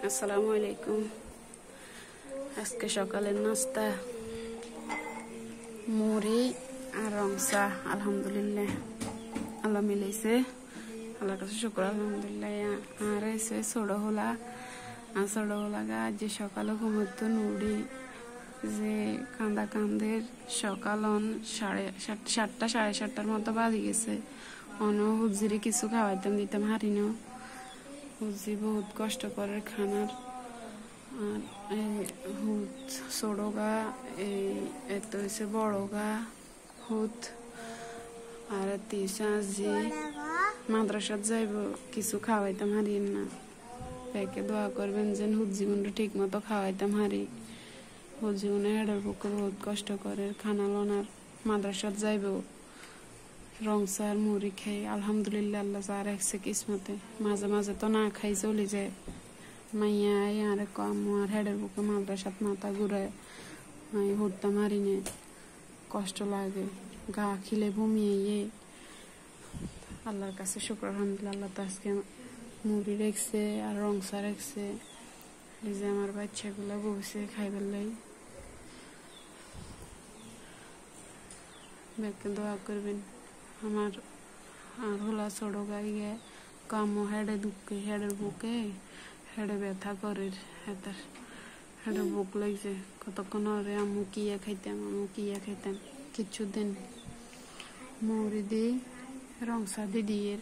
আসসালামু আলাইকুম। আজকে সকালের নাস্তা মুড়ি আর রং চা। আলহামদুলিল্লাহ আল্লাহ মিলাইছে, আল্লাহর কাছে শুকর আলহামদুলিল্লাহ। আর এসে ছোটহোলা গা যে সকালে ঘুমতো নুড়ি যে কান্দের সকাল 7টা 7:30টার মতো বাজে গেছে। হুজিরে কিছু খাওয়াইতাম দিতাম হারিনো। হুজি বহুত কষ্ট করে খানার। আর ছোড়ো গা এত হয়েছে বড় গা হুত আর আজি মাদ্রাসাত যাইব, কিছু খাওয়াইতাম হারিয়েন না। প্যাকে দোয়া করবেন যেন হুত জীবনটা ঠিক মতো খাওয়াইতাম হারি। হুত জীবনে হেডের পক্ষে বহুত কষ্ট করে খানা লনার মাদ্রাসাত যাইব। রং চার মুড়ি খাই আলহামদুলিল্লাহ, আল্লাহ চা রাখছে কিসমতে। মাঝে মাঝে তো না খাই চলে যায়। মাইয়া আর কম আর হেডের বুকে মাদ্রাসাত মাথা ঘুরায় হুটতাম হারি নে, কষ্ট লাগে, গা খিলে বমিয়ে। আল্লাহর কাছে শুকর আলহামদুলিল্লাহ, আল্লাহ তো আজকে মুড়ি রেখছে আর রং চা রেখছে। এই যে আমার বাচ্চাগুলো বসে খাইবার লাই। ব্যাগকে দোয়া করবেন। আমার আর হলা ছোড়ো গাইয়ে কামো হেডের বুকে হেডে ব্যথা করে। হেডে বুক লাগছে কতক্ষণ হরে আমু কিয়া খাইতাম কিছু দিন মুড়ি দি রং চা দিয়ে।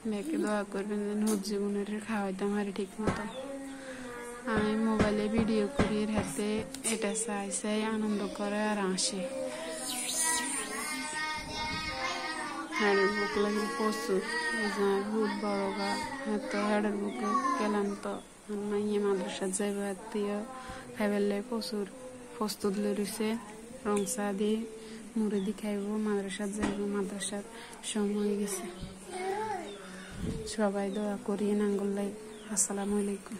ব্যাগকে দোয়া করবেন যেন হুত জীবনের খাওয়াইতাম হারি ঠিক মতো। আমি মোবাইলে ভিডিও করি হাতে এটা চাই আনন্দ করে আর আসে। হেডের বুক লাগে প্রচুর, বহুত বড় গা এত হেডের বুকে গেলাম তো মাইয়ে মাদ্রাসাত যাইব আত্মীয় খাইবার প্রচুর প্রস্তুত লইছে। রং চা দি মুড়ি দি খাইব, মাদ্রাসাত যাইব, মাদ্রাসার সময় গেছে। সবাই দোয়া করিয়ে নাঙ্গল লাই। আসসালামু আলাইকুম।